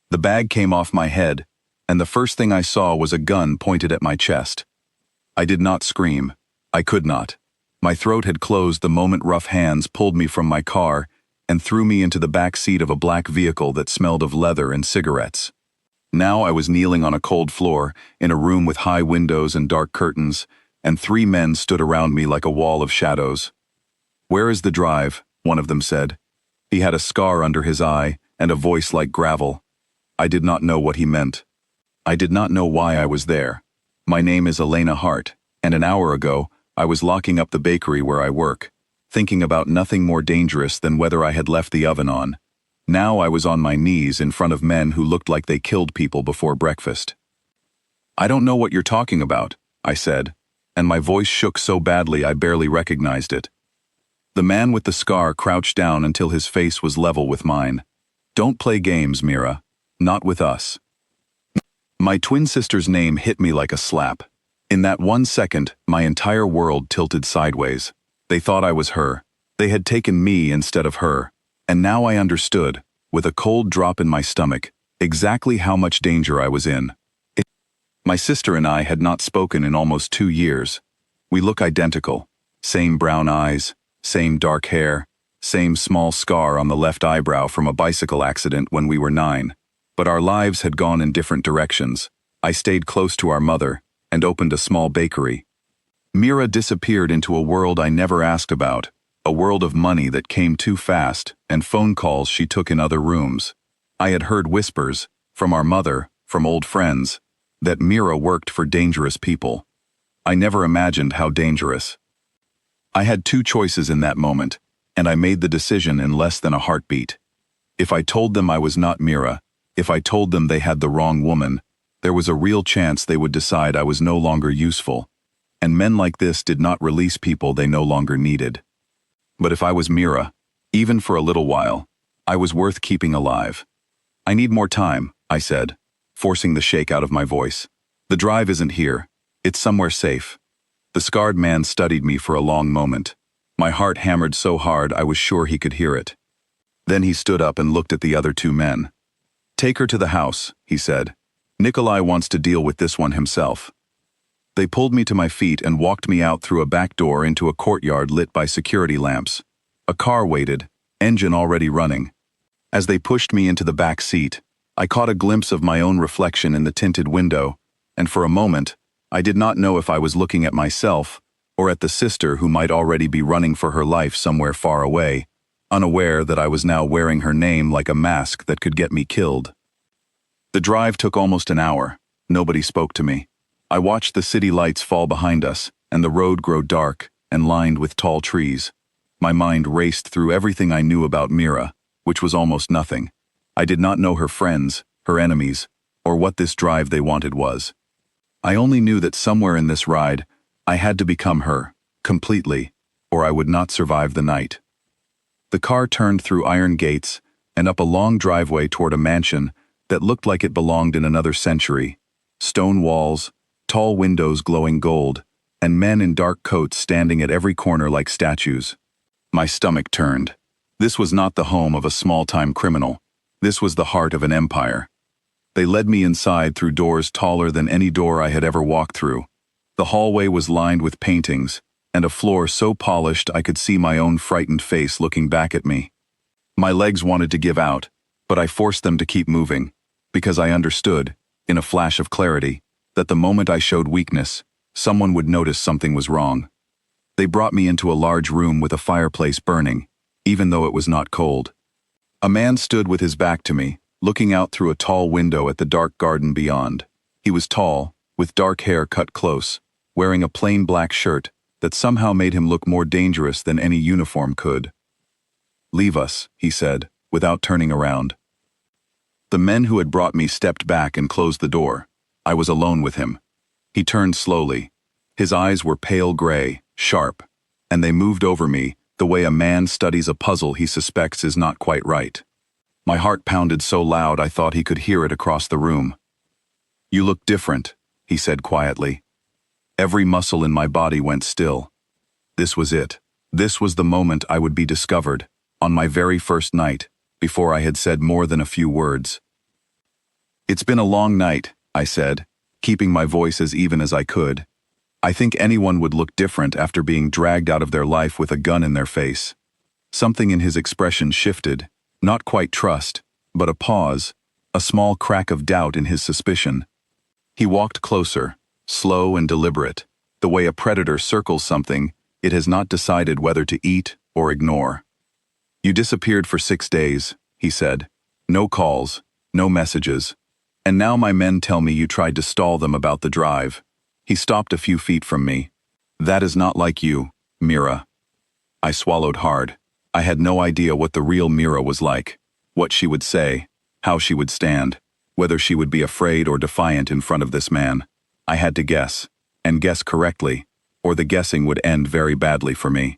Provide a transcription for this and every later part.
The bag came off my head, and the first thing I saw was a gun pointed at my chest. I did not scream. I could not. My throat had closed the moment rough hands pulled me from my car and threw me into the back seat of a black vehicle that smelled of leather and cigarettes. Now I was kneeling on a cold floor, in a room with high windows and dark curtains, and 3 men stood around me like a wall of shadows. "Where is the drive?" one of them said. He had a scar under his eye and a voice like gravel. I did not know what he meant. I did not know why I was there. My name is Elena Hart, and an hour ago, I was locking up the bakery where I work, thinking about nothing more dangerous than whether I had left the oven on. Now I was on my knees in front of men who looked like they killed people before breakfast. "I don't know what you're talking about," I said, and my voice shook so badly I barely recognized it. The man with the scar crouched down until his face was level with mine. "Don't play games, Mira. Not with us." My twin sister's name hit me like a slap. In that 1 second, my entire world tilted sideways. They thought I was her. They had taken me instead of her. And now I understood, with a cold drop in my stomach, exactly how much danger I was in. My sister and I had not spoken in almost 2 years. We look identical. Same brown eyes, same dark hair, same small scar on the left eyebrow from a bicycle accident when we were 9. But our lives had gone in different directions. I stayed close to our mother and opened a small bakery. Mira disappeared into a world I never asked about, a world of money that came too fast and phone calls she took in other rooms. I had heard whispers, from our mother, from old friends, that Mira worked for dangerous people. I never imagined how dangerous. I had 2 choices in that moment, and I made the decision in less than a heartbeat. If I told them I was not Mira, if I told them they had the wrong woman, there was a real chance they would decide I was no longer useful. And men like this did not release people they no longer needed. But if I was Mira, even for a little while, I was worth keeping alive. "I need more time," I said, forcing the shake out of my voice. "The drive isn't here. It's somewhere safe." The scarred man studied me for a long moment. My heart hammered so hard I was sure he could hear it. Then he stood up and looked at the other 2 men. "Take her to the house," he said. "Nikolai wants to deal with this one himself." They pulled me to my feet and walked me out through a back door into a courtyard lit by security lamps. A car waited, engine already running. As they pushed me into the back seat, I caught a glimpse of my own reflection in the tinted window, and for a moment, I did not know if I was looking at myself or at the sister who might already be running for her life somewhere far away, unaware that I was now wearing her name like a mask that could get me killed. The drive took almost an hour. Nobody spoke to me. I watched the city lights fall behind us and the road grow dark and lined with tall trees. My mind raced through everything I knew about Mira, which was almost nothing. I did not know her friends, her enemies, or what this drive they wanted was. I only knew that somewhere in this ride, I had to become her, completely, or I would not survive the night. The car turned through iron gates and up a long driveway toward a mansion that looked like it belonged in another century. Stone walls, tall windows glowing gold, and men in dark coats standing at every corner like statues. My stomach turned. This was not the home of a small-time criminal. This was the heart of an empire. They led me inside through doors taller than any door I had ever walked through. The hallway was lined with paintings, and a floor so polished I could see my own frightened face looking back at me. My legs wanted to give out, but I forced them to keep moving, because I understood, in a flash of clarity, that the moment I showed weakness, someone would notice something was wrong. They brought me into a large room with a fireplace burning, even though it was not cold. A man stood with his back to me, looking out through a tall window at the dark garden beyond. He was tall, with dark hair cut close, wearing a plain black shirt that somehow made him look more dangerous than any uniform could. "Leave us," he said, without turning around. The men who had brought me stepped back and closed the door. I was alone with him. He turned slowly. His eyes were pale gray, sharp, and they moved over me the way a man studies a puzzle he suspects is not quite right. My heart pounded so loud I thought he could hear it across the room. "You look different," he said quietly. Every muscle in my body went still. This was it. This was the moment I would be discovered, on my very first night, before I had said more than a few words. It's been a long night, I said, keeping my voice as even as I could. I think anyone would look different after being dragged out of their life with a gun in their face. Something in his expression shifted, not quite trust, but a pause, a small crack of doubt in his suspicion. He walked closer, slow and deliberate, the way a predator circles something it has not decided whether to eat or ignore. You disappeared for 6 days, he said. No calls, no messages. And now my men tell me you tried to stall them about the drive. He stopped a few feet from me. That is not like you, Mira. I swallowed hard. I had no idea what the real Mira was like, what she would say, how she would stand, whether she would be afraid or defiant in front of this man. I had to guess, and guess correctly, or the guessing would end very badly for me.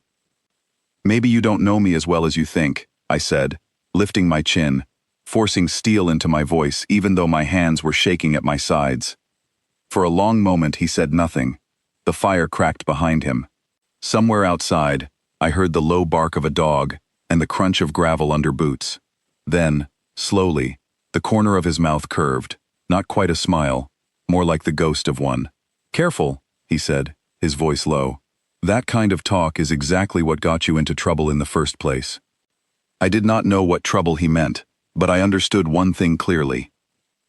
Maybe you don't know me as well as you think, I said, lifting my chin, forcing steel into my voice even though my hands were shaking at my sides. For a long moment he said nothing. The fire cracked behind him. Somewhere outside, I heard the low bark of a dog and the crunch of gravel under boots. Then, slowly, the corner of his mouth curved, not quite a smile, more like the ghost of one. Careful, he said, his voice low. That kind of talk is exactly what got you into trouble in the first place. I did not know what trouble he meant, but I understood one thing clearly.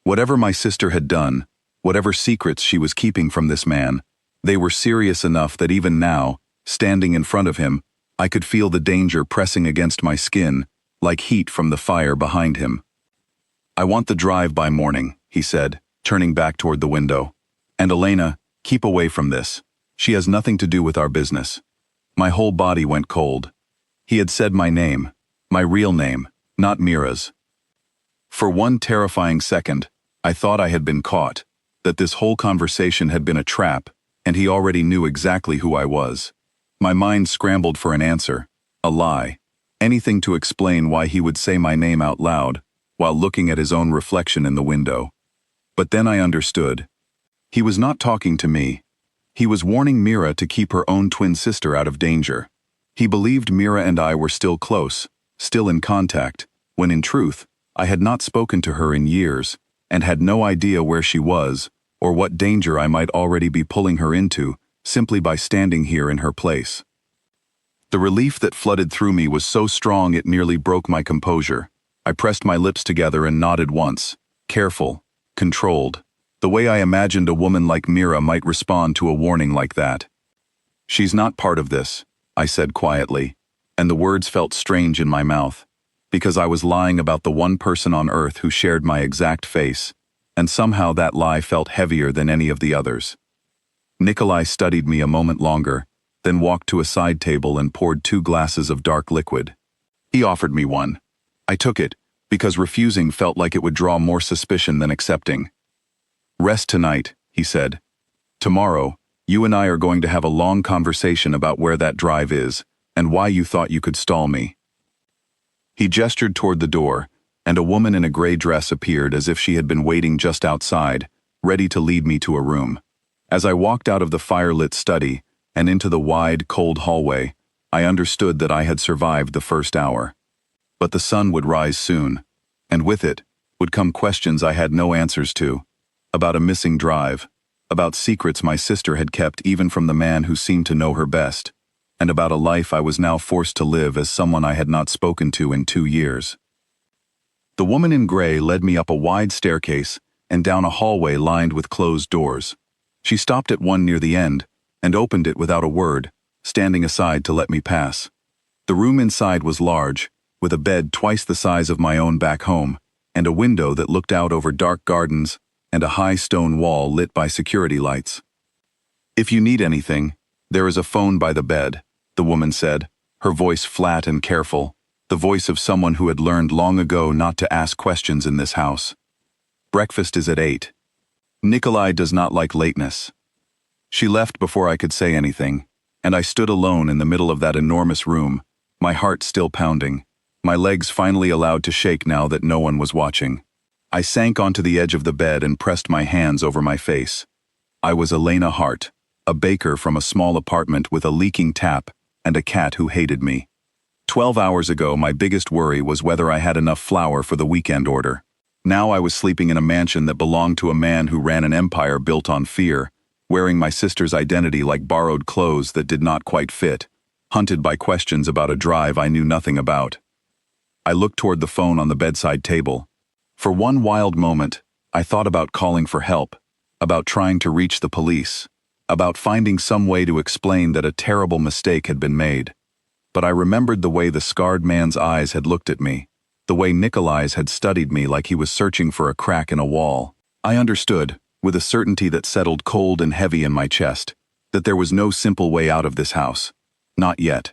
Whatever my sister had done, whatever secrets she was keeping from this man, they were serious enough that even now, standing in front of him, I could feel the danger pressing against my skin, like heat from the fire behind him. I want the drive by morning, he said, turning back toward the window. And Elena, keep away from this. She has nothing to do with our business. My whole body went cold. He had said my name, my real name, not Mira's. For one terrifying second, I thought I had been caught, that this whole conversation had been a trap, and he already knew exactly who I was. My mind scrambled for an answer, a lie, anything to explain why he would say my name out loud, while looking at his own reflection in the window. But then I understood. He was not talking to me. He was warning Mira to keep her own twin sister out of danger. He believed Mira and I were still close, still in contact, when in truth, I had not spoken to her in years, and had no idea where she was, or what danger I might already be pulling her into, simply by standing here in her place. The relief that flooded through me was so strong it nearly broke my composure. I pressed my lips together and nodded once, careful, controlled, the way I imagined a woman like Mira might respond to a warning like that. She's not part of this, I said quietly, and the words felt strange in my mouth, because I was lying about the one person on earth who shared my exact face, and somehow that lie felt heavier than any of the others. Nikolai studied me a moment longer, then walked to a side table and poured 2 glasses of dark liquid. He offered me one. I took it, because refusing felt like it would draw more suspicion than accepting. Rest tonight, he said. Tomorrow, you and I are going to have a long conversation about where that drive is, and why you thought you could stall me. He gestured toward the door, and a woman in a gray dress appeared as if she had been waiting just outside, ready to lead me to a room. As I walked out of the fire-lit study, and into the wide, cold hallway, I understood that I had survived the first hour. But the sun would rise soon, and with it would come questions I had no answers to, about a missing drive, about secrets my sister had kept even from the man who seemed to know her best, and about a life I was now forced to live as someone I had not spoken to in 2 years. The woman in gray led me up a wide staircase and down a hallway lined with closed doors. She stopped at one near the end and opened it without a word, standing aside to let me pass. The room inside was large, with a bed twice the size of my own back home, and a window that looked out over dark gardens and a high stone wall lit by security lights. If you need anything, there is a phone by the bed, the woman said, her voice flat and careful, the voice of someone who had learned long ago not to ask questions in this house. Breakfast is at 8. Nikolai does not like lateness. She left before I could say anything, and I stood alone in the middle of that enormous room, my heart still pounding, my legs finally allowed to shake now that no one was watching. I sank onto the edge of the bed and pressed my hands over my face. I was Elena Hart, a baker from a small apartment with a leaking tap and a cat who hated me. 12 hours ago, my biggest worry was whether I had enough flour for the weekend order. Now I was sleeping in a mansion that belonged to a man who ran an empire built on fear, wearing my sister's identity like borrowed clothes that did not quite fit, hunted by questions about a drive I knew nothing about. I looked toward the phone on the bedside table. For one wild moment, I thought about calling for help, about trying to reach the police, about finding some way to explain that a terrible mistake had been made. But I remembered the way the scarred man's eyes had looked at me, the way Nikolai's had studied me like he was searching for a crack in a wall. I understood, with a certainty that settled cold and heavy in my chest, that there was no simple way out of this house. Not yet.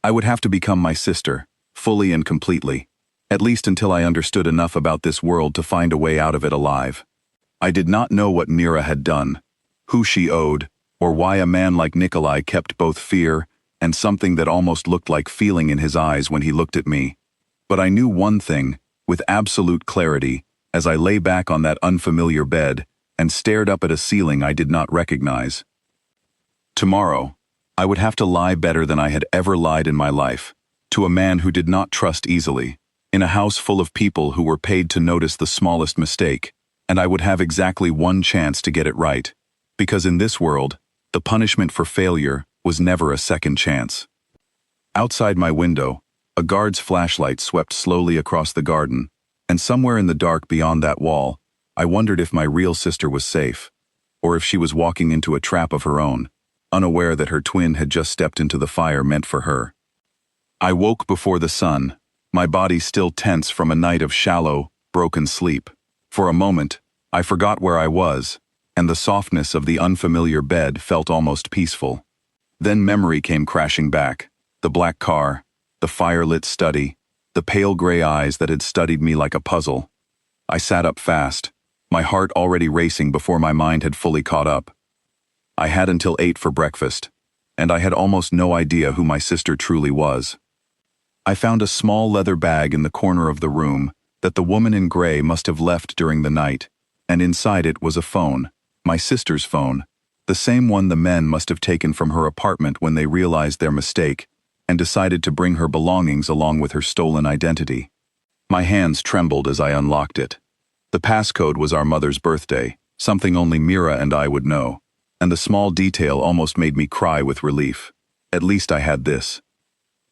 I would have to become my sister, fully and completely, at least until I understood enough about this world to find a way out of it alive. I did not know what Mira had done, who she owed, or why a man like Nikolai kept both fear and something that almost looked like feeling in his eyes when he looked at me. But I knew one thing, with absolute clarity, as I lay back on that unfamiliar bed and stared up at a ceiling I did not recognize. Tomorrow, I would have to lie better than I had ever lied in my life, to a man who did not trust easily, in a house full of people who were paid to notice the smallest mistake, and I would have exactly one chance to get it right, because in this world, the punishment for failure was never a second chance. Outside my window, a guard's flashlight swept slowly across the garden, and somewhere in the dark beyond that wall, I wondered if my real sister was safe, or if she was walking into a trap of her own, unaware that her twin had just stepped into the fire meant for her. I woke before the sun, my body still tense from a night of shallow, broken sleep. For a moment, I forgot where I was, and the softness of the unfamiliar bed felt almost peaceful. Then memory came crashing back, the black car, the fire-lit study, the pale gray eyes that had studied me like a puzzle. I sat up fast, my heart already racing before my mind had fully caught up. I had until 8 for breakfast, and I had almost no idea who my sister truly was. I found a small leather bag in the corner of the room that the woman in gray must have left during the night, and inside it was a phone, my sister's phone, the same one the men must have taken from her apartment when they realized their mistake and decided to bring her belongings along with her stolen identity. My hands trembled as I unlocked it. The passcode was our mother's birthday, something only Mira and I would know, and the small detail almost made me cry with relief. At least I had this.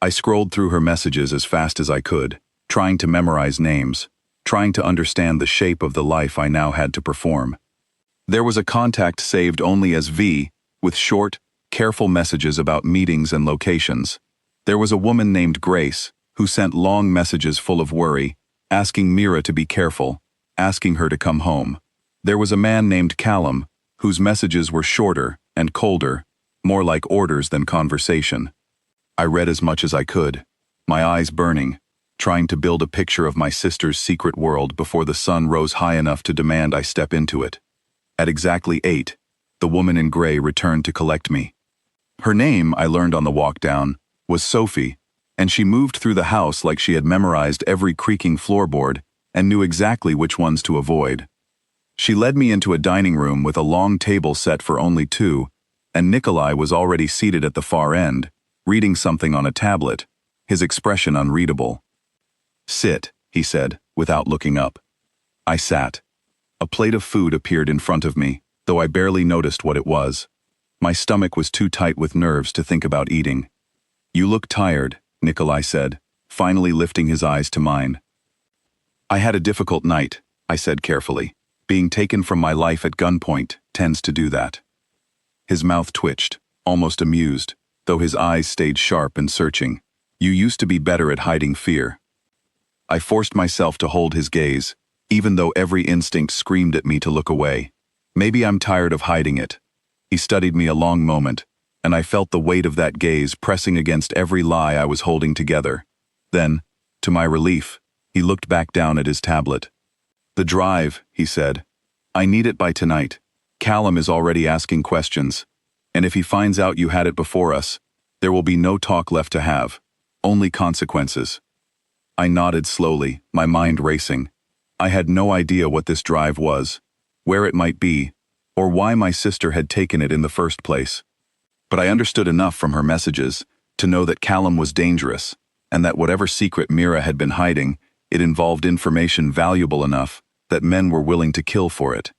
I scrolled through her messages as fast as I could, trying to memorize names, trying to understand the shape of the life I now had to perform. There was a contact saved only as V, with short, careful messages about meetings and locations. There was a woman named Grace, who sent long messages full of worry, asking Mira to be careful, asking her to come home. There was a man named Callum, whose messages were shorter and colder, more like orders than conversation. I read as much as I could, my eyes burning, trying to build a picture of my sister's secret world before the sun rose high enough to demand I step into it. At exactly 8, the woman in gray returned to collect me. Her name, I learned on the walk down, was Sophie, and she moved through the house like she had memorized every creaking floorboard and knew exactly which ones to avoid. She led me into a dining room with a long table set for only 2, and Nikolai was already seated at the far end, reading something on a tablet, his expression unreadable. "Sit," he said, without looking up. I sat. A plate of food appeared in front of me, though I barely noticed what it was. My stomach was too tight with nerves to think about eating. "You look tired," Nikolai said, finally lifting his eyes to mine. "I had a difficult night," I said carefully. "Being taken from my life at gunpoint tends to do that." His mouth twitched, almost amused, though his eyes stayed sharp and searching. "You used to be better at hiding fear." I forced myself to hold his gaze, even though every instinct screamed at me to look away. "Maybe I'm tired of hiding it." He studied me a long moment, and I felt the weight of that gaze pressing against every lie I was holding together. Then, to my relief, he looked back down at his tablet. "The drive," he said. "I need it by tonight. Callum is already asking questions, and if he finds out you had it before us, there will be no talk left to have, only consequences." I nodded slowly, my mind racing. I had no idea what this drive was, where it might be, or why my sister had taken it in the first place. But I understood enough from her messages to know that Callum was dangerous, and that whatever secret Mira had been hiding, It involved information valuable enough that men were willing to kill for it.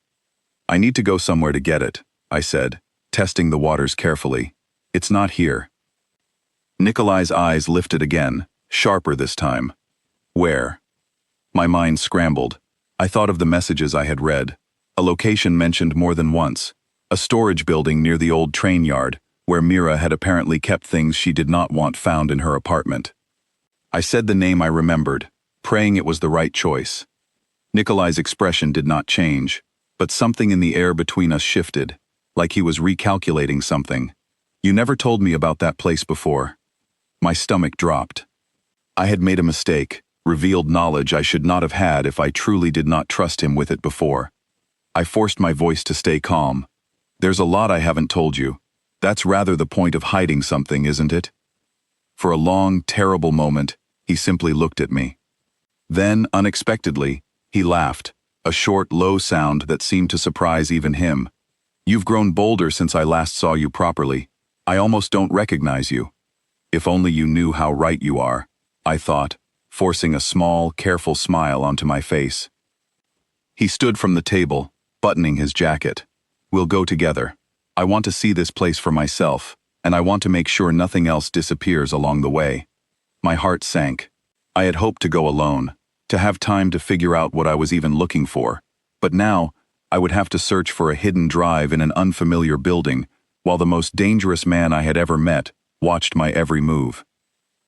I need to go somewhere to get it, I said, testing the waters carefully. It's not here. Nikolai's eyes lifted again, sharper this time. Where? My mind scrambled. I thought of the messages I had read. A location mentioned more than once. A storage building near the old train yard, where Mira had apparently kept things she did not want found in her apartment. I said the name I remembered, praying it was the right choice. Nikolai's expression did not change, but something in the air between us shifted, like he was recalculating something. You never told me about that place before. My stomach dropped. I had made a mistake, revealed knowledge I should not have had if I truly did not trust him with it before. I forced my voice to stay calm. There's a lot I haven't told you. That's rather the point of hiding something, isn't it? For a long, terrible moment, he simply looked at me. Then, unexpectedly, he laughed, a short, low sound that seemed to surprise even him. You've grown bolder since I last saw you properly. I almost don't recognize you. If only you knew how right you are, I thought, forcing a small, careful smile onto my face. He stood from the table, buttoning his jacket. We'll go together. I want to see this place for myself, and I want to make sure nothing else disappears along the way. My heart sank. I had hoped to go alone, to have time to figure out what I was even looking for, but now I would have to search for a hidden drive in an unfamiliar building, while the most dangerous man I had ever met watched my every move.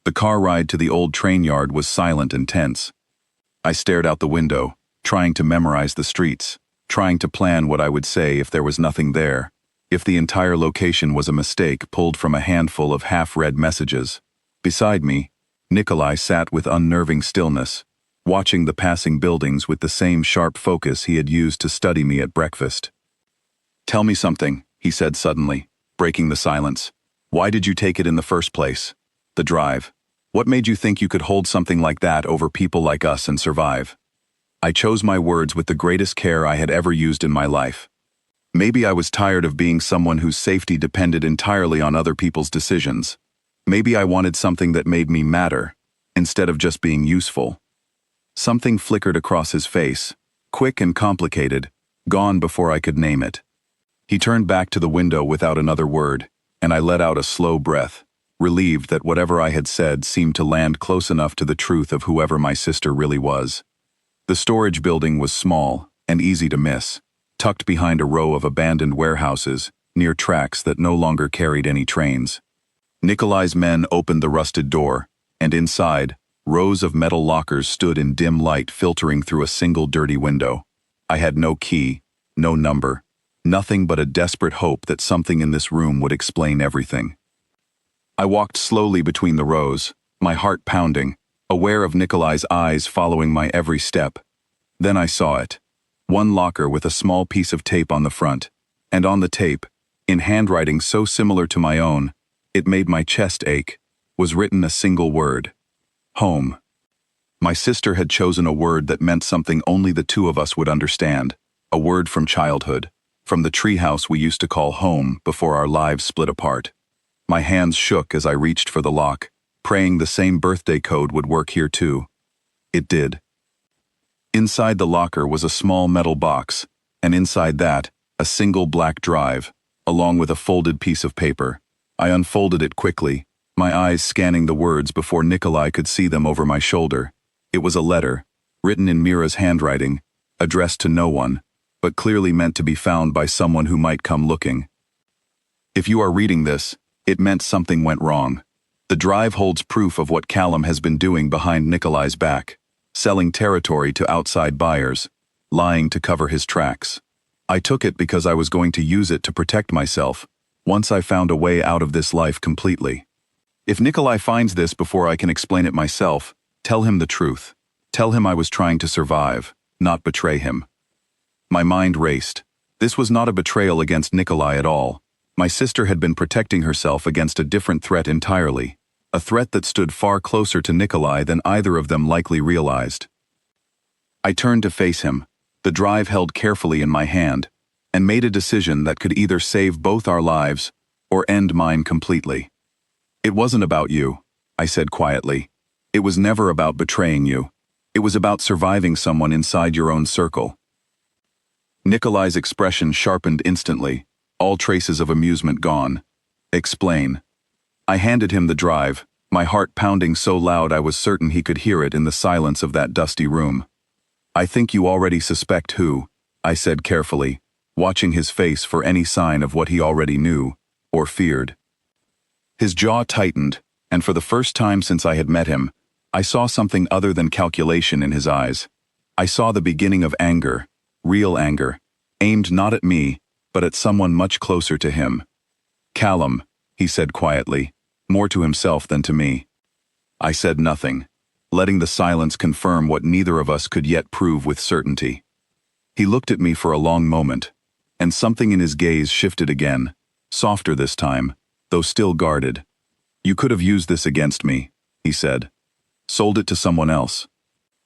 The car ride to the old train yard was silent and tense. I stared out the window, trying to memorize the streets, trying to plan what I would say if there was nothing there, if the entire location was a mistake pulled from a handful of half-read messages. Beside me, Nikolai sat with unnerving stillness, watching the passing buildings with the same sharp focus he had used to study me at breakfast. Tell me something, he said suddenly, breaking the silence. Why did you take it in the first place? The drive. What made you think you could hold something like that over people like us and survive? I chose my words with the greatest care I had ever used in my life. Maybe I was tired of being someone whose safety depended entirely on other people's decisions. Maybe I wanted something that made me matter, instead of just being useful. Something flickered across his face, quick and complicated, gone before I could name it. He turned back to the window without another word, and I let out a slow breath, relieved that whatever I had said seemed to land close enough to the truth of whoever my sister really was. The storage building was small and easy to miss, tucked behind a row of abandoned warehouses, near tracks that no longer carried any trains. Nikolai's men opened the rusted door, and inside, rows of metal lockers stood in dim light filtering through a single dirty window. I had no key, no number, nothing but a desperate hope that something in this room would explain everything. I walked slowly between the rows, my heart pounding, aware of Nikolai's eyes following my every step. Then I saw it. One locker with a small piece of tape on the front, and on the tape, in handwriting so similar to my own, it made my chest ache, was written a single word. Home. My sister had chosen a word that meant something only the two of us would understand, a word from childhood, from the treehouse we used to call home before our lives split apart. My hands shook as I reached for the lock, praying the same birthday code would work here too. It did. Inside the locker was a small metal box, and inside that, a single black drive, along with a folded piece of paper. I unfolded it quickly, my eyes scanning the words before Nikolai could see them over my shoulder. It was a letter, written in Mira's handwriting, addressed to no one, but clearly meant to be found by someone who might come looking. If you are reading this, it meant something went wrong. The drive holds proof of what Callum has been doing behind Nikolai's back, selling territory to outside buyers, lying to cover his tracks. I took it because I was going to use it to protect myself, once I found a way out of this life completely. If Nikolai finds this before I can explain it myself, tell him the truth. Tell him I was trying to survive, not betray him. My mind raced. This was not a betrayal against Nikolai at all. My sister had been protecting herself against a different threat entirely, a threat that stood far closer to Nikolai than either of them likely realized. I turned to face him, the drive held carefully in my hand, and made a decision that could either save both our lives or end mine completely. It wasn't about you, I said quietly. It was never about betraying you. It was about surviving someone inside your own circle. Nikolai's expression sharpened instantly, all traces of amusement gone. Explain. I handed him the drive, my heart pounding so loud I was certain he could hear it in the silence of that dusty room. I think you already suspect who, I said carefully, watching his face for any sign of what he already knew, or feared. His jaw tightened, and for the first time since I had met him, I saw something other than calculation in his eyes. I saw the beginning of anger, real anger, aimed not at me, but at someone much closer to him. Callum, he said quietly, more to himself than to me. I said nothing, letting the silence confirm what neither of us could yet prove with certainty. He looked at me for a long moment, and something in his gaze shifted again, softer this time, though still guarded. You could have used this against me, he said. Sold it to someone else.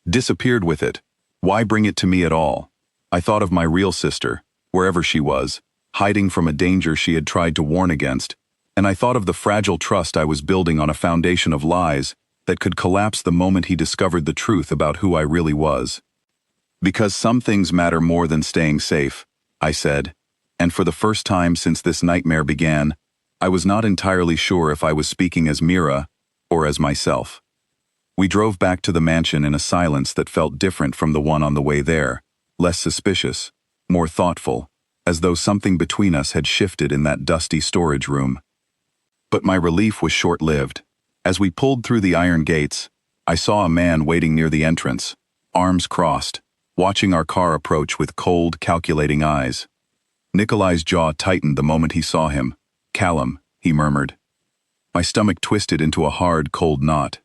Disappeared with it. Why bring it to me at all? I thought of my real sister, wherever she was, hiding from a danger she had tried to warn against, and I thought of the fragile trust I was building on a foundation of lies that could collapse the moment he discovered the truth about who I really was. Because some things matter more than staying safe, I said, and for the first time since this nightmare began, I was not entirely sure if I was speaking as Mira or as myself. We drove back to the mansion in a silence that felt different from the one on the way there, less suspicious, more thoughtful, as though something between us had shifted in that dusty storage room. But my relief was short-lived. As we pulled through the iron gates, I saw a man waiting near the entrance, arms crossed, watching our car approach with cold, calculating eyes. Nikolai's jaw tightened the moment he saw him. Callum, he murmured. My stomach twisted into a hard, cold knot.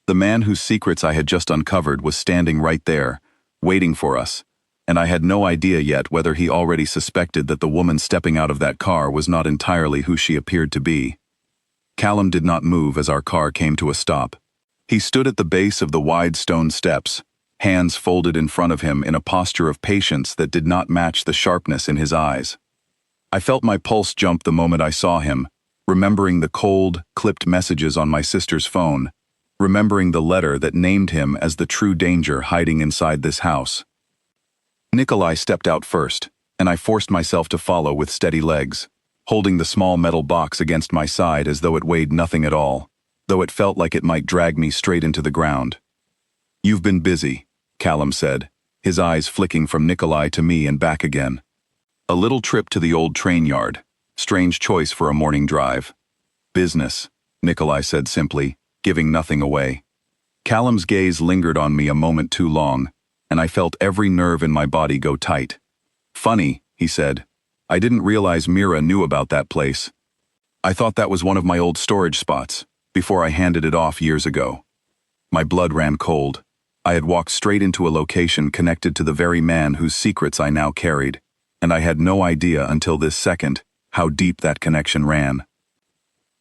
The man whose secrets I had just uncovered was standing right there, waiting for us, and I had no idea yet whether he already suspected that the woman stepping out of that car was not entirely who she appeared to be. Callum did not move as our car came to a stop. He stood at the base of the wide stone steps, hands folded in front of him in a posture of patience that did not match the sharpness in his eyes. I felt my pulse jump the moment I saw him, remembering the cold, clipped messages on my sister's phone, remembering the letter that named him as the true danger hiding inside this house. Nikolai stepped out first, and I forced myself to follow with steady legs, holding the small metal box against my side as though it weighed nothing at all, though it felt like it might drag me straight into the ground. You've been busy, Callum said, his eyes flicking from Nikolai to me and back again. A little trip to the old train yard, strange choice for a morning drive. Business, Nikolai said simply, giving nothing away. Callum's gaze lingered on me a moment too long, and I felt every nerve in my body go tight. Funny, he said. I didn't realize Mira knew about that place. I thought that was one of my old storage spots, before I handed it off years ago. My blood ran cold. I had walked straight into a location connected to the very man whose secrets I now carried, and I had no idea until this second how deep that connection ran.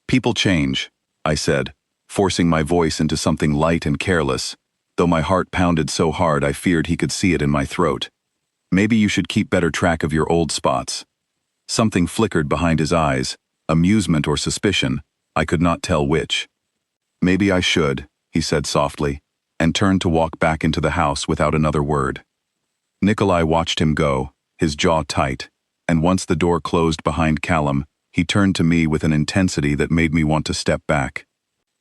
People change, I said, forcing my voice into something light and careless, though my heart pounded so hard I feared he could see it in my throat. Maybe you should keep better track of your old spots. Something flickered behind his eyes, amusement or suspicion, I could not tell which. Maybe I should, he said softly, and turned to walk back into the house without another word. Nikolai watched him go, his jaw tight, and once the door closed behind Callum, he turned to me with an intensity that made me want to step back.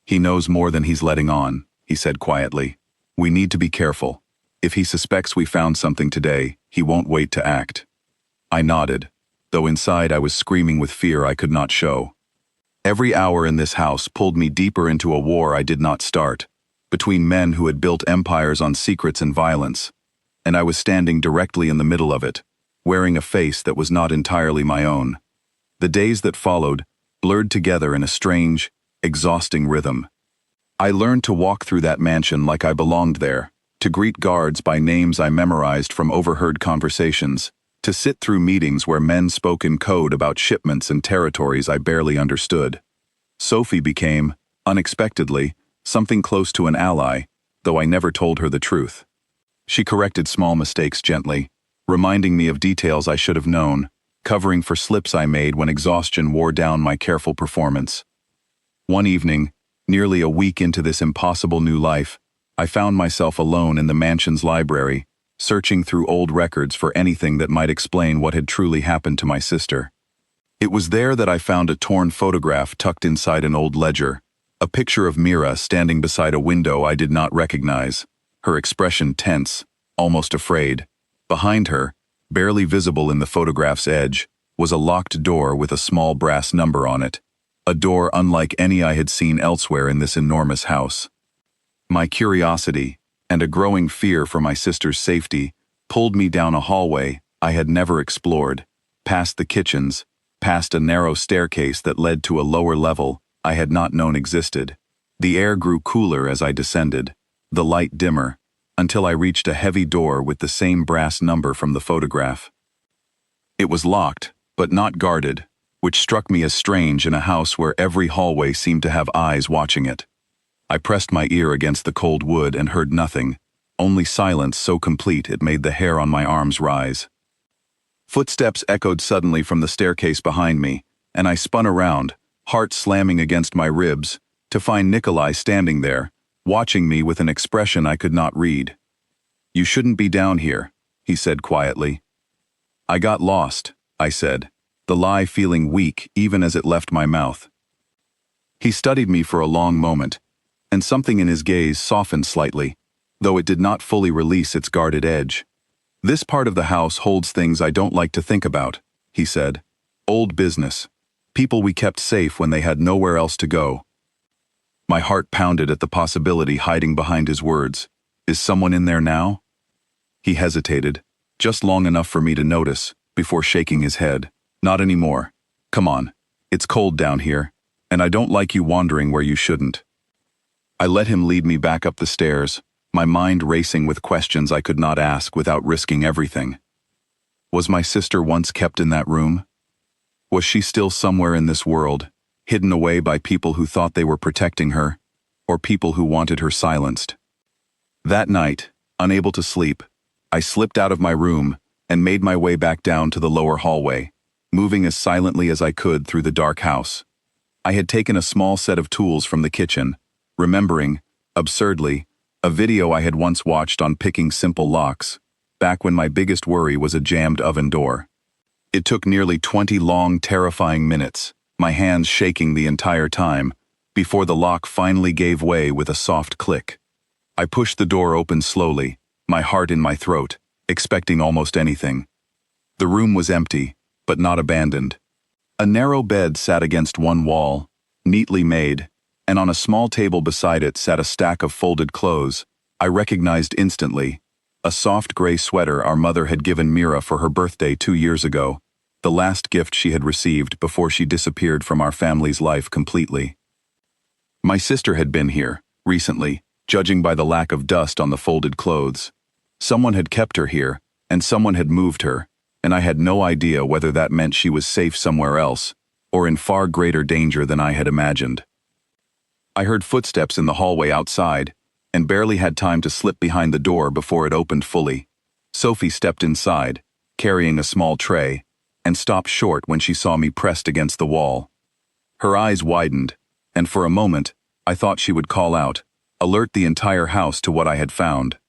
He knows more than he's letting on, he said quietly. We need to be careful. If he suspects we found something today, he won't wait to act. I nodded, though inside I was screaming with fear I could not show. Every hour in this house pulled me deeper into a war I did not start, between men who had built empires on secrets and violence, and I was standing directly in the middle of it, wearing a face that was not entirely my own. The days that followed blurred together in a strange, exhausting rhythm. I learned to walk through that mansion like I belonged there, to greet guards by names I memorized from overheard conversations, to sit through meetings where men spoke in code about shipments and territories I barely understood. Sophie became, unexpectedly, something close to an ally, though I never told her the truth. She corrected small mistakes gently, reminding me of details I should have known, covering for slips I made when exhaustion wore down my careful performance. One evening, nearly a week into this impossible new life, I found myself alone in the mansion's library, searching through old records for anything that might explain what had truly happened to my sister. It was there that I found a torn photograph tucked inside an old ledger, a picture of Mira standing beside a window I did not recognize, her expression tense, almost afraid. Behind her, barely visible in the photograph's edge, was a locked door with a small brass number on it, a door unlike any I had seen elsewhere in this enormous house. My curiosity, and a growing fear for my sister's safety, pulled me down a hallway I had never explored, past the kitchens, past a narrow staircase that led to a lower level I had not known existed. The air grew cooler as I descended, the light dimmer, until I reached a heavy door with the same brass number from the photograph. It was locked, but not guarded, which struck me as strange in a house where every hallway seemed to have eyes watching it. I pressed my ear against the cold wood and heard nothing, only silence so complete it made the hair on my arms rise. Footsteps echoed suddenly from the staircase behind me, and I spun around, heart slamming against my ribs, to find Nikolai standing there, watching me with an expression I could not read. "You shouldn't be down here," he said quietly. "I got lost," I said, the lie feeling weak even as it left my mouth. He studied me for a long moment, and something in his gaze softened slightly, though it did not fully release its guarded edge. "This part of the house holds things I don't like to think about," he said. "Old business. People we kept safe when they had nowhere else to go." My heart pounded at the possibility hiding behind his words. Is someone in there now? He hesitated, just long enough for me to notice, before shaking his head. "Not anymore. Come on. It's cold down here, and I don't like you wandering where you shouldn't." I let him lead me back up the stairs, my mind racing with questions I could not ask without risking everything. Was my sister once kept in that room? Was she still somewhere in this world, hidden away by people who thought they were protecting her, or people who wanted her silenced? That night, unable to sleep, I slipped out of my room and made my way back down to the lower hallway, moving as silently as I could through the dark house. I had taken a small set of tools from the kitchen, remembering, absurdly, a video I had once watched on picking simple locks, back when my biggest worry was a jammed oven door. It took nearly 20 long, terrifying minutes, my hands shaking the entire time, before the lock finally gave way with a soft click. I pushed the door open slowly, my heart in my throat, expecting almost anything. The room was empty, but not abandoned. A narrow bed sat against one wall, neatly made, and on a small table beside it sat a stack of folded clothes I recognized instantly. A soft gray sweater our mother had given Mira for her birthday 2 years ago, the last gift she had received before she disappeared from our family's life completely. My sister had been here, recently, judging by the lack of dust on the folded clothes. Someone had kept her here, and someone had moved her, and I had no idea whether that meant she was safe somewhere else, or in far greater danger than I had imagined. I heard footsteps in the hallway outside, and barely had time to slip behind the door before it opened fully. Sophie stepped inside, carrying a small tray, and stopped short when she saw me pressed against the wall. Her eyes widened, and for a moment, I thought she would call out, alert the entire house to what I had found.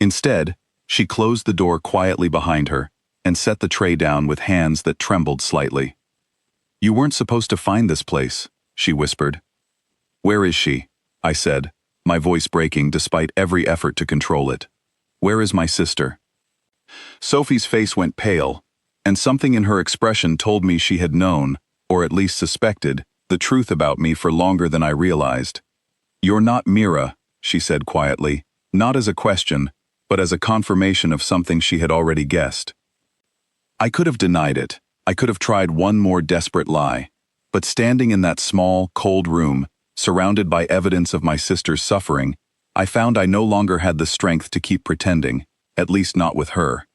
Instead, she closed the door quietly behind her and set the tray down with hands that trembled slightly. "You weren't supposed to find this place," she whispered. "Where is she?" I said, my voice breaking despite every effort to control it. "Where is my sister?" Sophie's face went pale, and something in her expression told me she had known, or at least suspected, the truth about me for longer than I realized. "You're not Mira," she said quietly, not as a question, but as a confirmation of something she had already guessed. I could have denied it. I could have tried one more desperate lie. But standing in that small, cold room, surrounded by evidence of my sister's suffering, I found I no longer had the strength to keep pretending, at least not with her.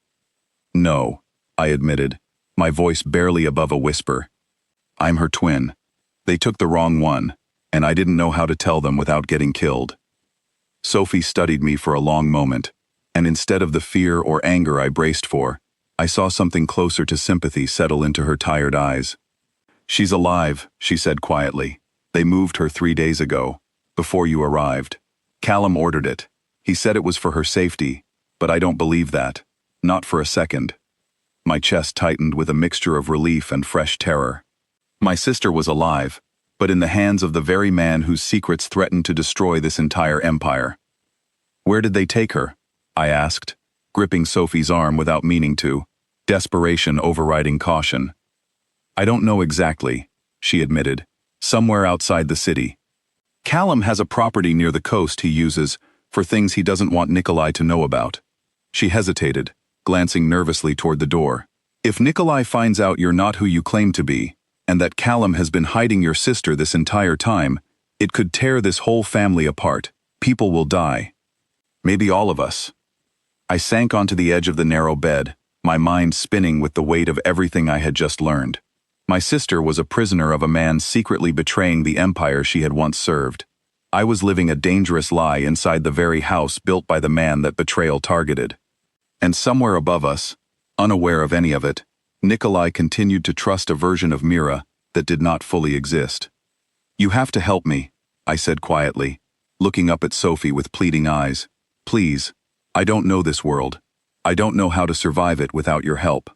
"No," I admitted, my voice barely above a whisper. "I'm her twin. They took the wrong one, and I didn't know how to tell them without getting killed." Sophie studied me for a long moment, and instead of the fear or anger I braced for, I saw something closer to sympathy settle into her tired eyes. "She's alive," she said quietly. "They moved her 3 days ago, before you arrived. Callum ordered it. He said it was for her safety, but I don't believe that. Not for a second. My chest tightened with a mixture of relief and fresh terror. My sister was alive, but in the hands of the very man whose secrets threatened to destroy this entire empire. Where did they take her? I asked, gripping Sophie's arm without meaning to, desperation overriding caution. I don't know exactly, she admitted. Somewhere outside the city. Callum has a property near the coast he uses for things he doesn't want Nikolai to know about. She hesitated, glancing nervously toward the door. If Nikolai finds out you're not who you claim to be, and that Callum has been hiding your sister this entire time, it could tear this whole family apart. People will die. Maybe all of us. I sank onto the edge of the narrow bed, my mind spinning with the weight of everything I had just learned. My sister was a prisoner of a man secretly betraying the empire she had once served. I was living a dangerous lie inside the very house built by the man that betrayal targeted. And somewhere above us, unaware of any of it, Nikolai continued to trust a version of Mira that did not fully exist. You have to help me, I said quietly, looking up at Sophie with pleading eyes. Please, I don't know this world. I don't know how to survive it without your help.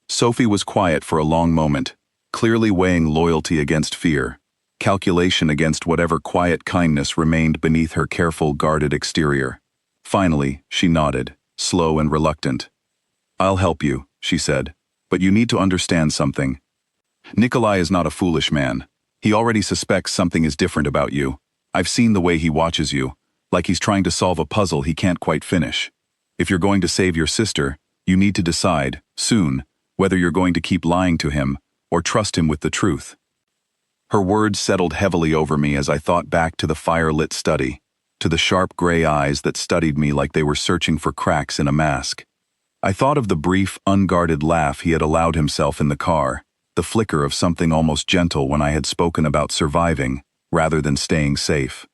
Sophie was quiet for a long moment, clearly weighing loyalty against fear, calculation against whatever quiet kindness remained beneath her careful, guarded exterior. Finally, she nodded, slow and reluctant. I'll help you, she said, but you need to understand something. Nikolai is not a foolish man. He already suspects something is different about you. I've seen the way he watches you, like he's trying to solve a puzzle he can't quite finish. If you're going to save your sister, you need to decide, soon, whether you're going to keep lying to him or trust him with the truth. Her words settled heavily over me as I thought back to the fire-lit study, to the sharp gray eyes that studied me like they were searching for cracks in a mask. I thought of the brief, unguarded laugh he had allowed himself in the car, the flicker of something almost gentle when I had spoken about surviving, rather than staying safe.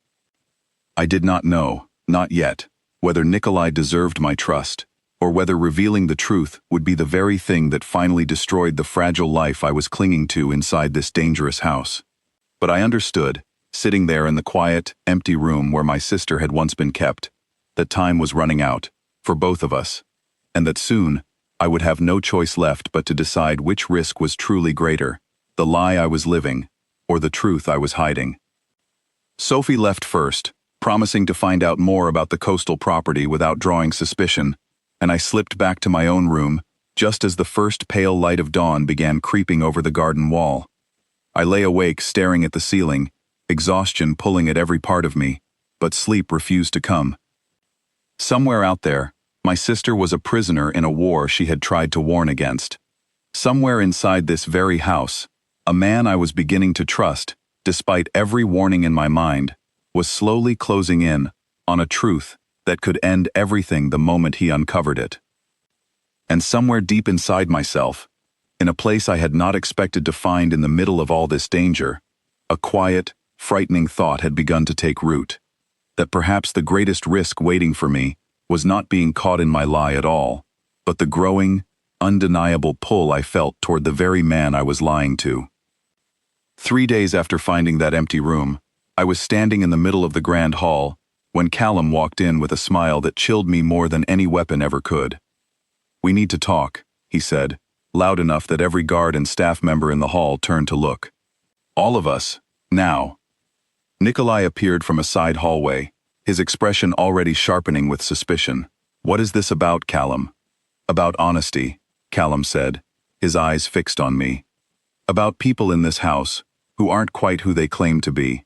I did not know, not yet, whether Nikolai deserved my trust, or whether revealing the truth would be the very thing that finally destroyed the fragile life I was clinging to inside this dangerous house. But I understood, sitting there in the quiet, empty room where my sister had once been kept, that time was running out, for both of us, and that soon, I would have no choice left but to decide which risk was truly greater, the lie I was living, or the truth I was hiding. Sophie left first, promising to find out more about the coastal property without drawing suspicion, and I slipped back to my own room, just as the first pale light of dawn began creeping over the garden wall. I lay awake staring at the ceiling, exhaustion pulling at every part of me, but sleep refused to come. Somewhere out there, my sister was a prisoner in a war she had tried to warn against. Somewhere inside this very house, a man I was beginning to trust, despite every warning in my mind, was slowly closing in on a truth that could end everything the moment he uncovered it. And somewhere deep inside myself, in a place I had not expected to find in the middle of all this danger, a quiet, frightening thought had begun to take root, that perhaps the greatest risk waiting for me was not being caught in my lie at all, but the growing, undeniable pull I felt toward the very man I was lying to. 3 days after finding that empty room, I was standing in the middle of the grand hall when Callum walked in with a smile that chilled me more than any weapon ever could. "We need to talk," he said, loud enough that every guard and staff member in the hall turned to look. "All of us, now." Nikolai appeared from a side hallway, his expression already sharpening with suspicion. "What is this about, Callum?" "About honesty," Callum said, his eyes fixed on me. "About people in this house who aren't quite who they claim to be."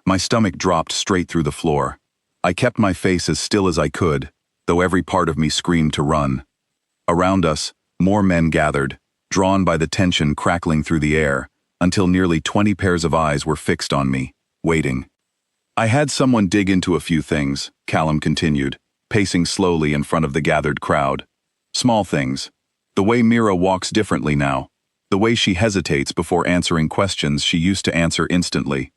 My stomach dropped straight through the floor. I kept my face as still as I could, though every part of me screamed to run. Around us, more men gathered, drawn by the tension crackling through the air, until nearly 20 pairs of eyes were fixed on me, waiting. "I had someone dig into a few things," Callum continued, pacing slowly in front of the gathered crowd. "Small things. The way Mira walks differently now. The way she hesitates before answering questions she used to answer instantly.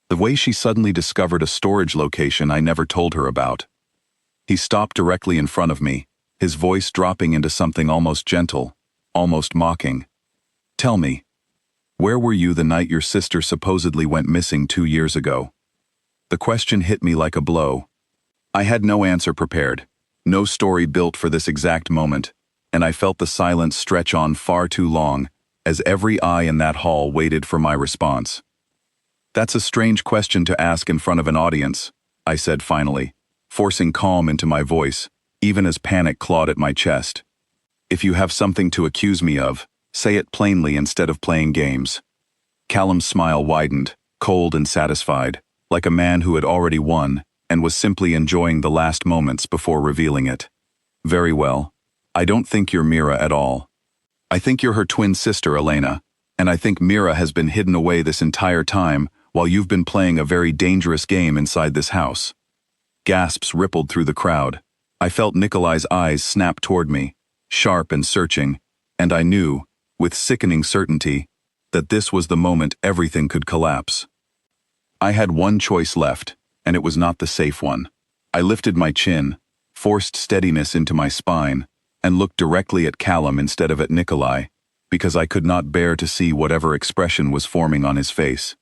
The way she suddenly discovered a storage location I never told her about." He stopped directly in front of me, his voice dropping into something almost gentle, almost mocking. "Tell me, where were you the night your sister supposedly went missing 2 years ago?" The question hit me like a blow. I had no answer prepared, no story built for this exact moment, and I felt the silence stretch on far too long, as every eye in that hall waited for my response. "That's a strange question to ask in front of an audience," I said finally, forcing calm into my voice, even as panic clawed at my chest. "If you have something to accuse me of, say it plainly instead of playing games." Callum's smile widened, cold and satisfied, like a man who had already won and was simply enjoying the last moments before revealing it. "Very well. I don't think you're Mira at all. I think you're her twin sister, Elena, and I think Mira has been hidden away this entire time while you've been playing a very dangerous game inside this house." Gasps rippled through the crowd. I felt Nikolai's eyes snap toward me, sharp and searching, and I knew, with sickening certainty, that this was the moment everything could collapse. I had one choice left, and it was not the safe one. I lifted my chin, forced steadiness into my spine, and looked directly at Callum instead of at Nikolai, because I could not bear to see whatever expression was forming on his face.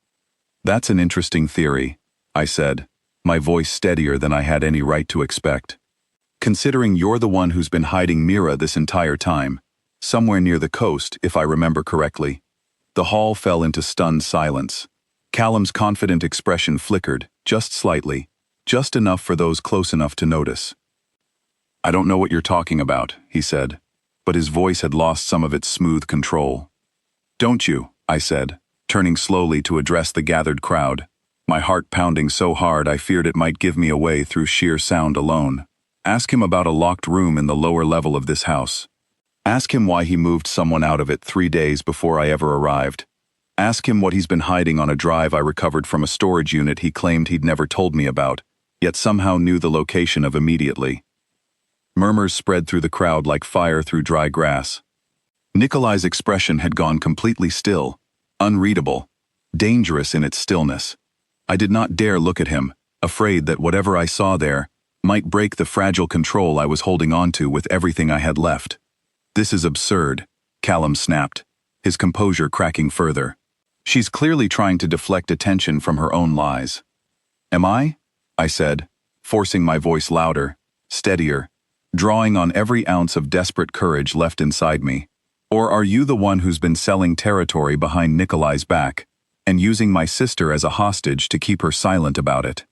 "That's an interesting theory," I said, my voice steadier than I had any right to expect. "Considering you're the one who's been hiding Mira this entire time, somewhere near the coast, if I remember correctly." The hall fell into stunned silence. Callum's confident expression flickered, just slightly, just enough for those close enough to notice. "I don't know what you're talking about," he said, but his voice had lost some of its smooth control. "Don't you?" I said, turning slowly to address the gathered crowd, my heart pounding so hard I feared it might give me away through sheer sound alone. "Ask him about a locked room in the lower level of this house. Ask him why he moved someone out of it 3 days before I ever arrived. Ask him what he's been hiding on a drive I recovered from a storage unit he claimed he'd never told me about, yet somehow knew the location of immediately." Murmurs spread through the crowd like fire through dry grass. Nikolai's expression had gone completely still, unreadable, dangerous in its stillness. I did not dare look at him, afraid that whatever I saw there might break the fragile control I was holding on to with everything I had left. "This is absurd," Callum snapped, his composure cracking further. "She's clearly trying to deflect attention from her own lies." "Am I?" I said, forcing my voice louder, steadier, drawing on every ounce of desperate courage left inside me. "Or are you the one who's been selling territory behind Nikolai's back, and using my sister as a hostage to keep her silent about it?"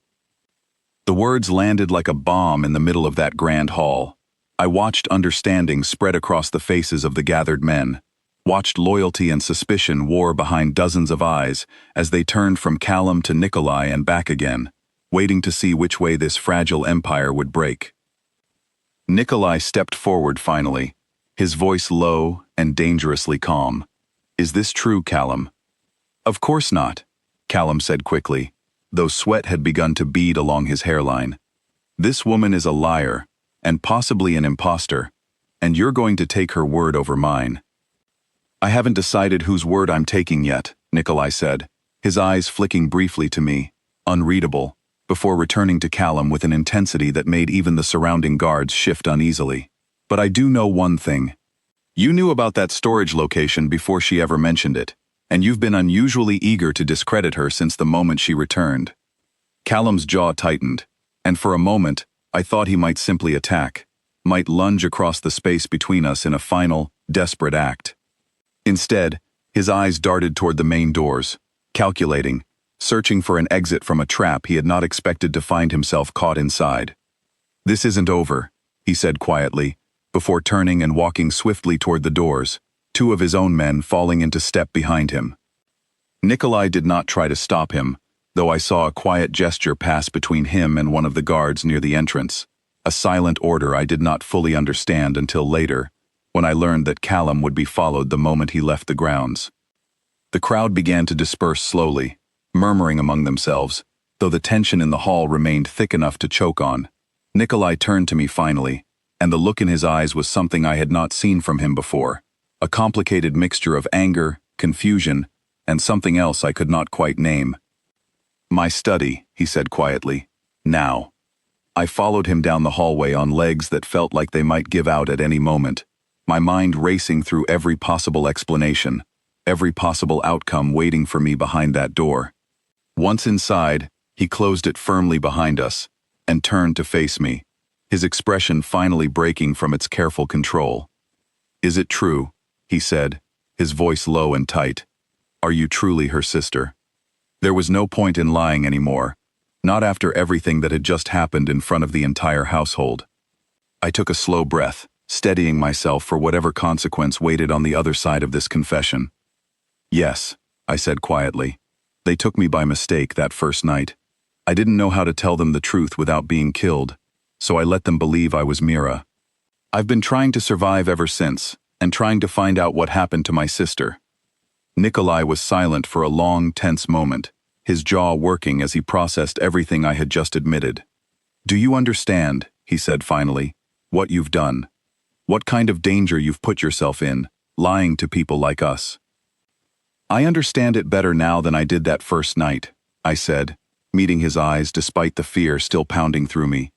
The words landed like a bomb in the middle of that grand hall. I watched understanding spread across the faces of the gathered men, watched loyalty and suspicion war behind dozens of eyes as they turned from Callum to Nikolai and back again, waiting to see which way this fragile empire would break. Nikolai stepped forward finally, his voice low and dangerously calm. "Is this true, Callum?" "Of course not," Callum said quickly, though sweat had begun to bead along his hairline. "This woman is a liar, and possibly an imposter, and you're going to take her word over mine." "I haven't decided whose word I'm taking yet," Nikolai said, his eyes flicking briefly to me, unreadable, before returning to Callum with an intensity that made even the surrounding guards shift uneasily. "But I do know one thing. You knew about that storage location before she ever mentioned it, and you've been unusually eager to discredit her since the moment she returned." Callum's jaw tightened, and for a moment, I thought he might simply attack, might lunge across the space between us in a final, desperate act. Instead, his eyes darted toward the main doors, calculating, searching for an exit from a trap he had not expected to find himself caught inside. "This isn't over," he said quietly, before turning and walking swiftly toward the doors, 2 of his own men falling into step behind him. Nikolai did not try to stop him, though I saw a quiet gesture pass between him and one of the guards near the entrance, a silent order I did not fully understand until later, when I learned that Callum would be followed the moment he left the grounds. The crowd began to disperse slowly, murmuring among themselves, though the tension in the hall remained thick enough to choke on. Nikolai turned to me finally, and the look in his eyes was something I had not seen from him before, a complicated mixture of anger, confusion, and something else I could not quite name. "My study," he said quietly. "Now." I followed him down the hallway on legs that felt like they might give out at any moment, my mind racing through every possible explanation, every possible outcome waiting for me behind that door. Once inside, he closed it firmly behind us, and turned to face me, his expression finally breaking from its careful control. "Is it true?" he said, his voice low and tight. "Are you truly her sister?" There was no point in lying anymore, not after everything that had just happened in front of the entire household. I took a slow breath, steadying myself for whatever consequence waited on the other side of this confession. "Yes," I said quietly. "They took me by mistake that first night. I didn't know how to tell them the truth without being killed, so I let them believe I was Mira. I've been trying to survive ever since, and trying to find out what happened to my sister." Nikolai was silent for a long, tense moment, his jaw working as he processed everything I had just admitted. "Do you understand," he said finally, "what you've done? What kind of danger you've put yourself in, lying to people like us?" "I understand it better now than I did that first night," I said, meeting his eyes despite the fear still pounding through me.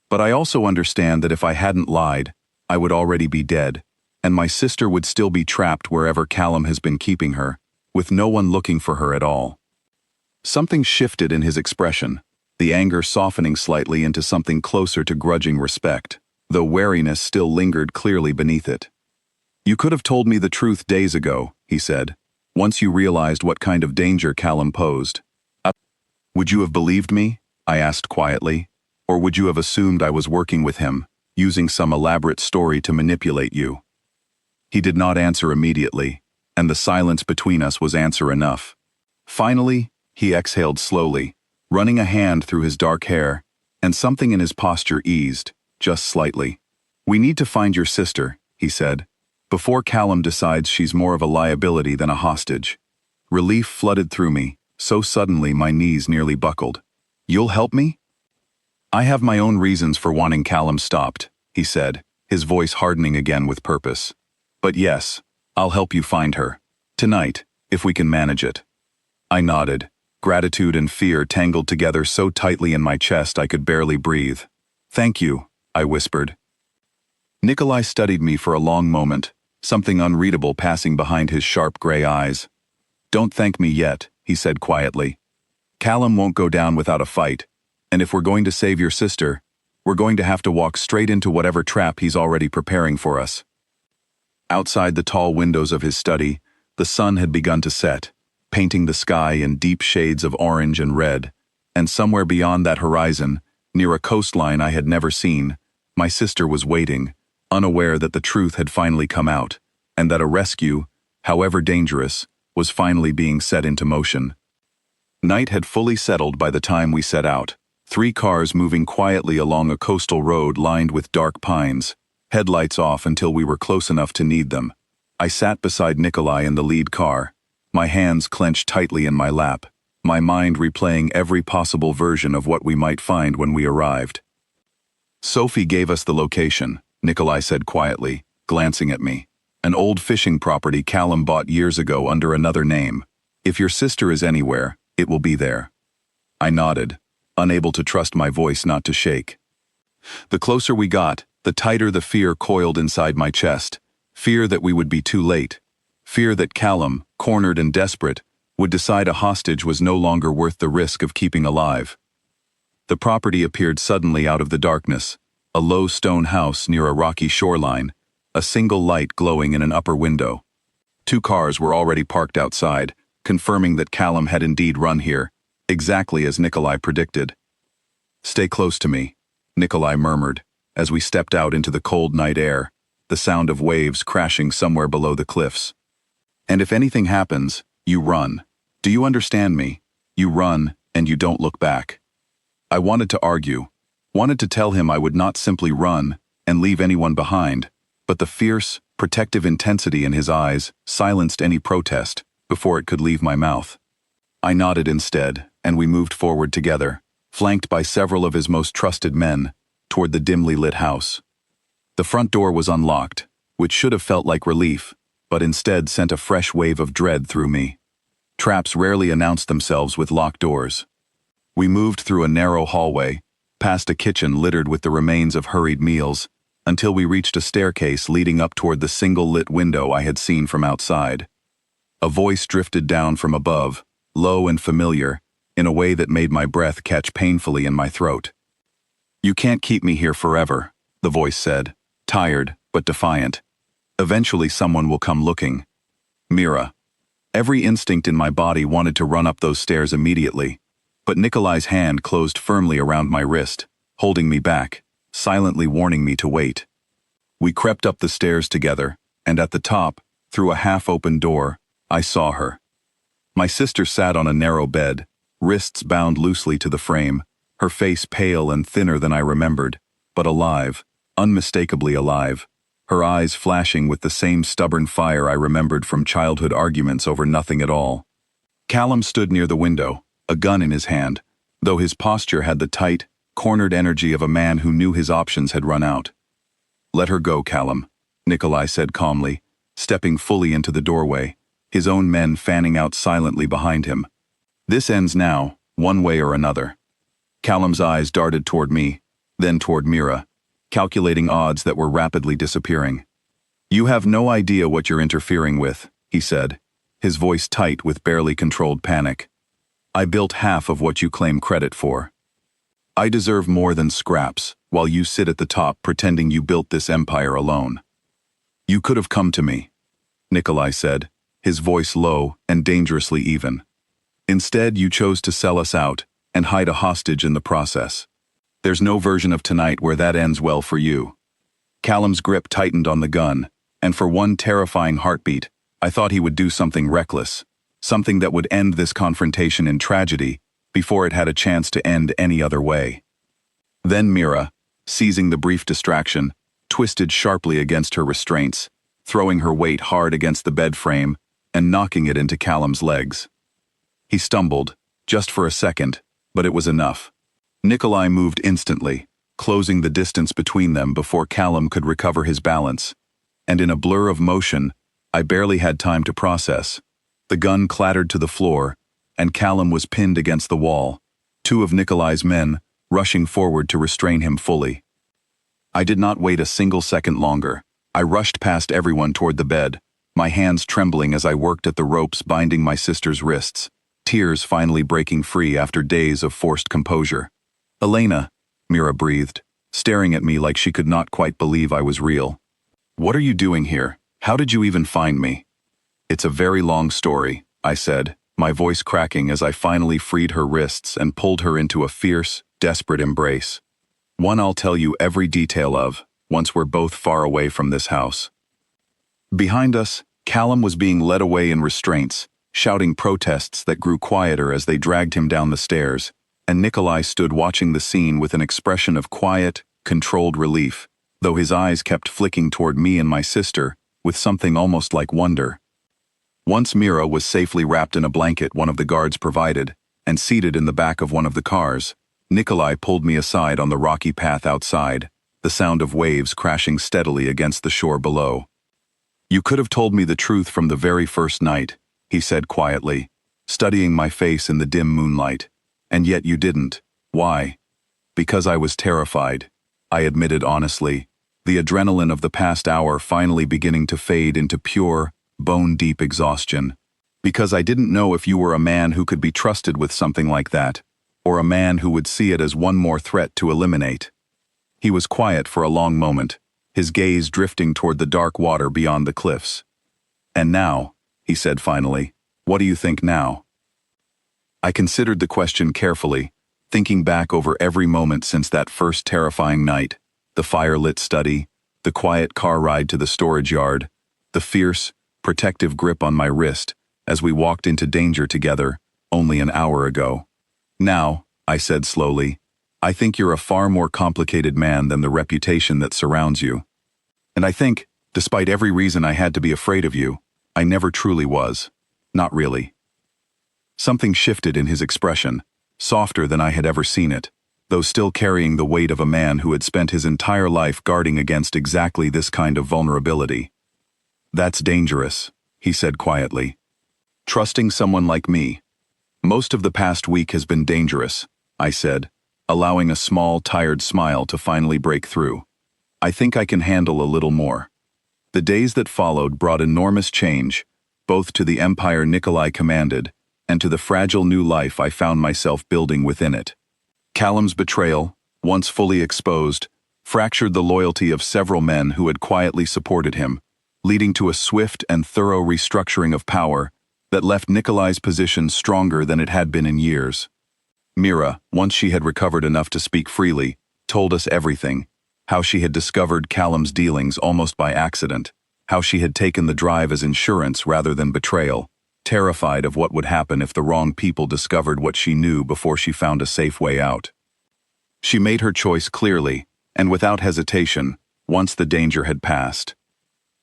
"But I also understand that if I hadn't lied, I would already be dead, and my sister would still be trapped wherever Callum has been keeping her, with no one looking for her at all." Something shifted in his expression, the anger softening slightly into something closer to grudging respect, though wariness still lingered clearly beneath it. "You could have told me the truth days ago," he said, "once you realized what kind of danger Callum posed." "Would you have believed me?" I asked quietly. "Or would you have assumed I was working with him, using some elaborate story to manipulate you?" He did not answer immediately, and the silence between us was answer enough. Finally, he exhaled slowly, running a hand through his dark hair, and something in his posture eased, just slightly. "We need to find your sister," he said, "before Callum decides she's more of a liability than a hostage." Relief flooded through me, so suddenly my knees nearly buckled. "You'll help me?" "I have my own reasons for wanting Callum stopped," he said, his voice hardening again with purpose. "But yes, I'll help you find her. Tonight, if we can manage it." I nodded, gratitude and fear tangled together so tightly in my chest I could barely breathe. "Thank you," I whispered. Nikolai studied me for a long moment, something unreadable passing behind his sharp gray eyes. "Don't thank me yet," he said quietly. "Callum won't go down without a fight, and if we're going to save your sister, we're going to have to walk straight into whatever trap he's already preparing for us." Outside the tall windows of his study, the sun had begun to set, painting the sky in deep shades of orange and red, and somewhere beyond that horizon, near a coastline I had never seen, my sister was waiting, unaware that the truth had finally come out, and that a rescue, however dangerous, was finally being set into motion. Night had fully settled by the time we set out, 3 cars moving quietly along a coastal road lined with dark pines, headlights off until we were close enough to need them. I sat beside Nikolai in the lead car, my hands clenched tightly in my lap, my mind replaying every possible version of what we might find when we arrived. "Sophie gave us the location," Nikolai said quietly, glancing at me. "An old fishing property Callum bought years ago under another name. If your sister is anywhere, it will be there." I nodded, unable to trust my voice not to shake. The closer we got, the tighter the fear coiled inside my chest, fear that we would be too late, fear that Callum, cornered and desperate, would decide a hostage was no longer worth the risk of keeping alive. The property appeared suddenly out of the darkness, a low stone house near a rocky shoreline, a single light glowing in an upper window. 2 cars were already parked outside, confirming that Callum had indeed run here, exactly as Nikolai predicted. "Stay close to me," Nikolai murmured, as we stepped out into the cold night air, the sound of waves crashing somewhere below the cliffs. "And if anything happens, you run. Do you understand me? You run, and you don't look back." I wanted to argue, wanted to tell him I would not simply run and leave anyone behind, but the fierce, protective intensity in his eyes silenced any protest before it could leave my mouth. I nodded instead, and we moved forward together, flanked by several of his most trusted men, toward the dimly lit house. The front door was unlocked, which should have felt like relief, but instead sent a fresh wave of dread through me. Traps rarely announced themselves with locked doors. We moved through a narrow hallway, past a kitchen littered with the remains of hurried meals, until we reached a staircase leading up toward the single lit window I had seen from outside. A voice drifted down from above, low and familiar, in a way that made my breath catch painfully in my throat. You can't keep me here forever, the voice said, tired but defiant. Eventually someone will come looking. Mira. Every instinct in my body wanted to run up those stairs immediately, but Nikolai's hand closed firmly around my wrist, holding me back, silently warning me to wait. We crept up the stairs together, and at the top, through a half-open door, I saw her. My sister sat on a narrow bed, wrists bound loosely to the frame, her face pale and thinner than I remembered, but alive, unmistakably alive, her eyes flashing with the same stubborn fire I remembered from childhood arguments over nothing at all. Callum stood near the window, a gun in his hand, though his posture had the tight, cornered energy of a man who knew his options had run out. Let her go, Callum, Nikolai said calmly, stepping fully into the doorway, his own men fanning out silently behind him. This ends now, one way or another. Callum's eyes darted toward me, then toward Mira, calculating odds that were rapidly disappearing. You have no idea what you're interfering with, he said, his voice tight with barely controlled panic. I built half of what you claim credit for. I deserve more than scraps, while you sit at the top pretending you built this empire alone. You could have come to me, Nikolai said, his voice low and dangerously even. Instead, you chose to sell us out and hide a hostage in the process. There's no version of tonight where that ends well for you. Callum's grip tightened on the gun, and for one terrifying heartbeat, I thought he would do something reckless, something that would end this confrontation in tragedy before it had a chance to end any other way. Then Mira, seizing the brief distraction, twisted sharply against her restraints, throwing her weight hard against the bed frame and knocking it into Callum's legs. He stumbled, just for a second, but it was enough. Nikolai moved instantly, closing the distance between them before Callum could recover his balance, and in a blur of motion, I barely had time to process. The gun clattered to the floor, and Callum was pinned against the wall, two of Nikolai's men rushing forward to restrain him fully. I did not wait a single second longer. I rushed past everyone toward the bed, my hands trembling as I worked at the ropes binding my sister's wrists, tears finally breaking free after days of forced composure. Elena, Mira breathed, staring at me like she could not quite believe I was real. What are you doing here? How did you even find me? It's a very long story, I said, my voice cracking as I finally freed her wrists and pulled her into a fierce, desperate embrace. One I'll tell you every detail of, once we're both far away from this house. Behind us, Callum was being led away in restraints, shouting protests that grew quieter as they dragged him down the stairs, and Nikolai stood watching the scene with an expression of quiet, controlled relief, though his eyes kept flicking toward me and my sister with something almost like wonder. Once Mira was safely wrapped in a blanket one of the guards provided, and seated in the back of one of the cars, Nikolai pulled me aside on the rocky path outside, the sound of waves crashing steadily against the shore below. You could have told me the truth from the very first night, he said quietly, studying my face in the dim moonlight. And yet you didn't. Why? Because I was terrified, I admitted honestly, the adrenaline of the past hour finally beginning to fade into pure, bone-deep exhaustion. Because I didn't know if you were a man who could be trusted with something like that, or a man who would see it as one more threat to eliminate. He was quiet for a long moment, his gaze drifting toward the dark water beyond the cliffs. And now, he said finally, what do you think now? I considered the question carefully, thinking back over every moment since that first terrifying night, the fire-lit study, the quiet car ride to the storage yard, the fierce, protective grip on my wrist as we walked into danger together only an hour ago. Now, I said slowly, I think you're a far more complicated man than the reputation that surrounds you. And I think, despite every reason I had to be afraid of you, I never truly was. Not really. Something shifted in his expression, softer than I had ever seen it, though still carrying the weight of a man who had spent his entire life guarding against exactly this kind of vulnerability. That's dangerous, he said quietly. Trusting someone like me. Most of the past week has been dangerous, I said, allowing a small, tired smile to finally break through. I think I can handle a little more. The days that followed brought enormous change, both to the empire Nikolai commanded, and to the fragile new life I found myself building within it. Callum's betrayal, once fully exposed, fractured the loyalty of several men who had quietly supported him, leading to a swift and thorough restructuring of power that left Nikolai's position stronger than it had been in years. Mira, once she had recovered enough to speak freely, told us everything: how she had discovered Callum's dealings almost by accident, how she had taken the drive as insurance rather than betrayal, terrified of what would happen if the wrong people discovered what she knew before she found a safe way out. She made her choice clearly, and without hesitation, once the danger had passed.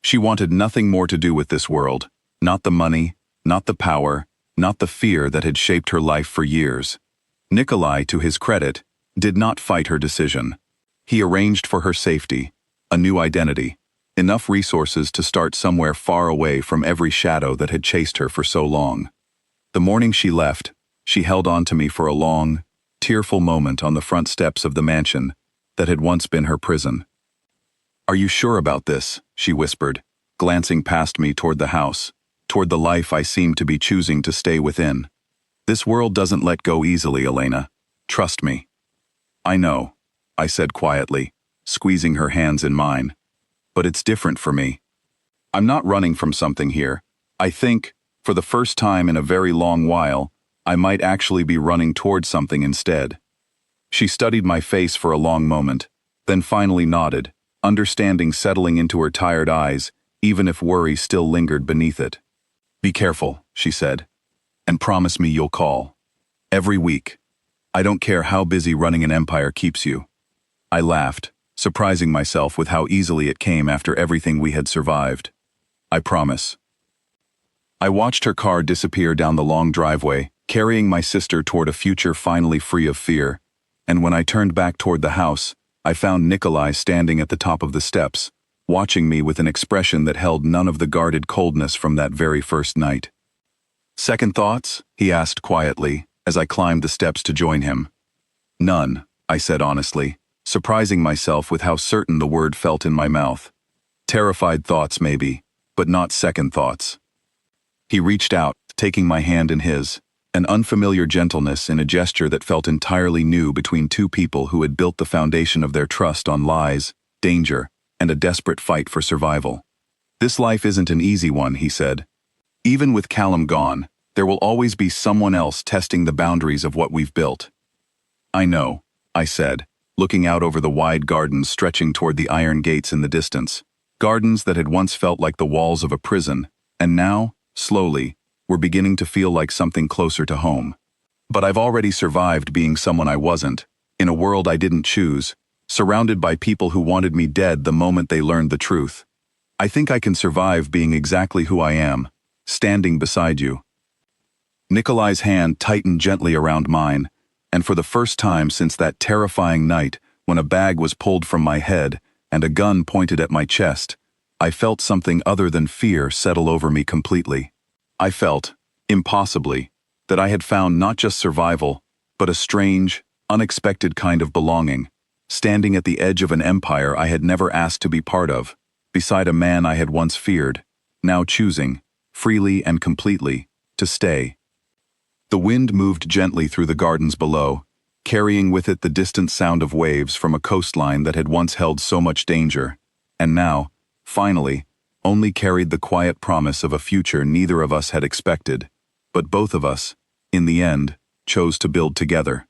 She wanted nothing more to do with this world, not the money, not the power, not the fear that had shaped her life for years. Nikolai, to his credit, did not fight her decision. He arranged for her safety, a new identity, enough resources to start somewhere far away from every shadow that had chased her for so long. The morning she left, she held on to me for a long, tearful moment on the front steps of the mansion that had once been her prison. "Are you sure about this?" she whispered, glancing past me toward the house, toward the life I seemed to be choosing to stay within. "This world doesn't let go easily, Elena. Trust me." "I know," I said quietly, squeezing her hands in mine. "But it's different for me. I'm not running from something here. I think, for the first time in a very long while, I might actually be running toward something instead." She studied my face for a long moment, then finally nodded, understanding settling into her tired eyes, even if worry still lingered beneath it. "Be careful," she said, "and promise me you'll call. Every week. I don't care how busy running an empire keeps you." I laughed, surprising myself with how easily it came after everything we had survived. "I promise." I watched her car disappear down the long driveway, carrying my sister toward a future finally free of fear, and when I turned back toward the house, I found Nikolai standing at the top of the steps, watching me with an expression that held none of the guarded coldness from that very first night. "Second thoughts?" he asked quietly, as I climbed the steps to join him. "None," I said honestly, surprising myself with how certain the word felt in my mouth. "Terrified thoughts maybe, but not second thoughts." He reached out, taking my hand in his, an unfamiliar gentleness in a gesture that felt entirely new between two people who had built the foundation of their trust on lies, danger, and a desperate fight for survival. "This life isn't an easy one," he said. "Even with Callum gone, there will always be someone else testing the boundaries of what we've built." "I know," I said, looking out over the wide gardens stretching toward the iron gates in the distance, gardens that had once felt like the walls of a prison, and now, slowly, were beginning to feel like something closer to home. "But I've already survived being someone I wasn't, in a world I didn't choose, surrounded by people who wanted me dead the moment they learned the truth. I think I can survive being exactly who I am, standing beside you." Nikolai's hand tightened gently around mine, and for the first time since that terrifying night when a bag was pulled from my head and a gun pointed at my chest, I felt something other than fear settle over me completely. I felt, impossibly, that I had found not just survival, but a strange, unexpected kind of belonging, standing at the edge of an empire I had never asked to be part of, beside a man I had once feared, now choosing, freely and completely, to stay. The wind moved gently through the gardens below, carrying with it the distant sound of waves from a coastline that had once held so much danger, and now, finally, only carried the quiet promise of a future neither of us had expected, but both of us, in the end, chose to build together.